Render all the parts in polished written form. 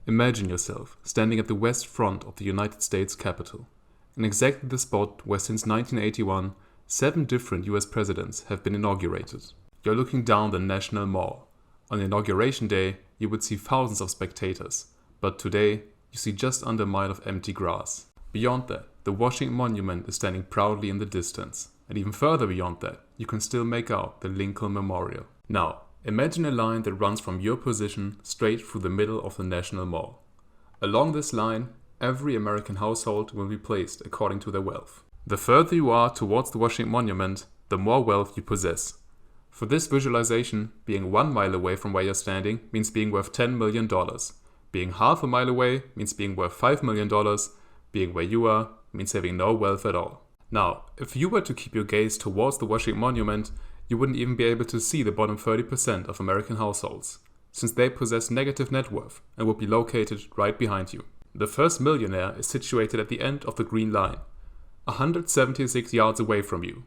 Imagine yourself standing at the west front of the United States Capitol, in exactly the spot where since 1981, 7 different US presidents have been inaugurated. You're looking down the National Mall. On Inauguration Day, you would see thousands of spectators, but today, you see just under a mile of empty grass. Beyond that, the Washington Monument is standing proudly in the distance, and even further beyond that, you can still make out the Lincoln Memorial. Now, imagine a line that runs from your position straight through the middle of the National Mall. Along this line, every American household will be placed according to their wealth. The further you are towards the Washington Monument, the more wealth you possess. For this visualization, being 1 mile away from where you're standing means being worth $10 million. Being half a mile away means being worth $5 million. Being where you are means having no wealth at all. Now, if you were to keep your gaze towards the Washington Monument, you wouldn't even be able to see the bottom 30% of American households, since they possess negative net worth and would be located right behind you. The first millionaire is situated at the end of the green line, 176 yards away from you.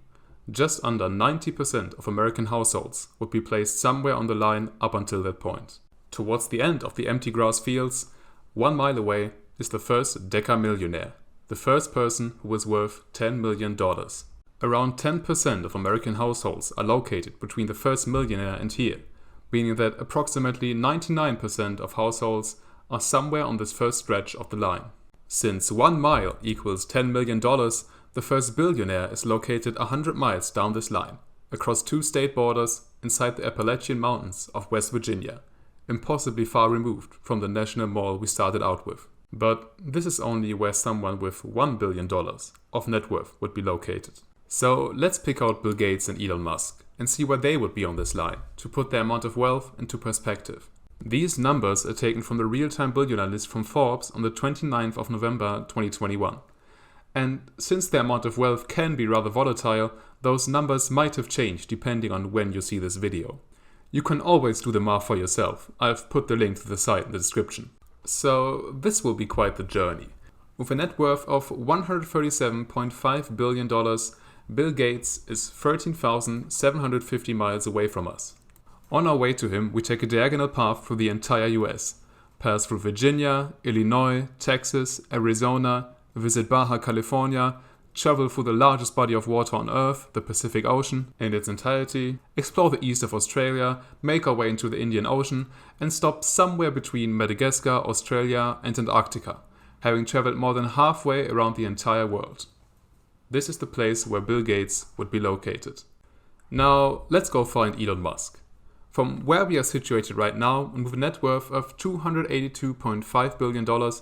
Just under 90% of American households would be placed somewhere on the line up until that point. Towards the end of the empty grass fields, 1 mile away, is the first decamillionaire, the first person who is worth $10 million. Around 10% of American households are located between the first millionaire and here, meaning that approximately 99% of households are somewhere on this first stretch of the line. Since 1 mile equals $10 million, the first billionaire is located 100 miles down this line, across 2 state borders inside the Appalachian Mountains of West Virginia, impossibly far removed from the National Mall we started out with. But this is only where someone with $1 billion of net worth would be located. So let's pick out Bill Gates and Elon Musk and see where they would be on this line to put their amount of wealth into perspective. These numbers are taken from the real-time billionaire list from Forbes on the 29th of November 2021. And since the amount of wealth can be rather volatile, those numbers might have changed depending on when you see this video. You can always do the math for yourself. I've put the link to the site in the description. So this will be quite the journey. With a net worth of $137.5 billion, Bill Gates is 13,750 miles away from us. On our way to him, we take a diagonal path through the entire US, pass through Virginia, Illinois, Texas, Arizona, visit Baja California, travel through the largest body of water on Earth, the Pacific Ocean, in its entirety, explore the east of Australia, make our way into the Indian Ocean, and stop somewhere between Madagascar, Australia, and Antarctica, having traveled more than halfway around the entire world. This is the place where Bill Gates would be located. Now, let's go find Elon Musk. From where we are situated right now, and with a net worth of $282.5 billion,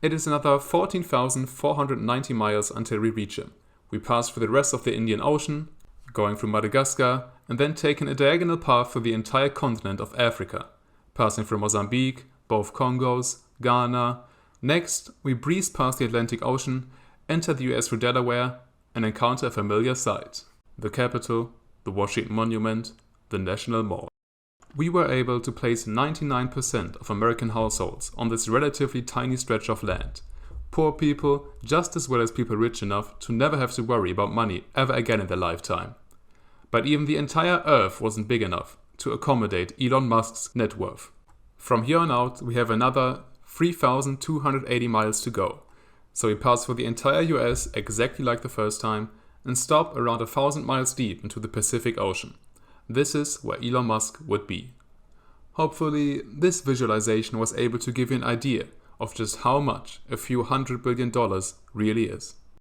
it is another 14,490 miles until we reach him. We pass through the rest of the Indian Ocean, going through Madagascar, and then taking a diagonal path through the entire continent of Africa, passing through Mozambique, both Congos, Ghana. Next, we breeze past the Atlantic Ocean, enter the US through Delaware, and encounter a familiar sight: the Capitol, the Washington Monument, the National Mall. We were able to place 99% of American households on this relatively tiny stretch of land. Poor people, just as well as people rich enough to never have to worry about money ever again in their lifetime. But even the entire Earth wasn't big enough to accommodate Elon Musk's net worth. From here on out, we have another 3,280 miles to go. So we pass through the entire US exactly like the first time and stop around 1,000 miles deep into the Pacific Ocean. This is where Elon Musk would be. Hopefully, this visualization was able to give you an idea of just how much a few $100 billion really is.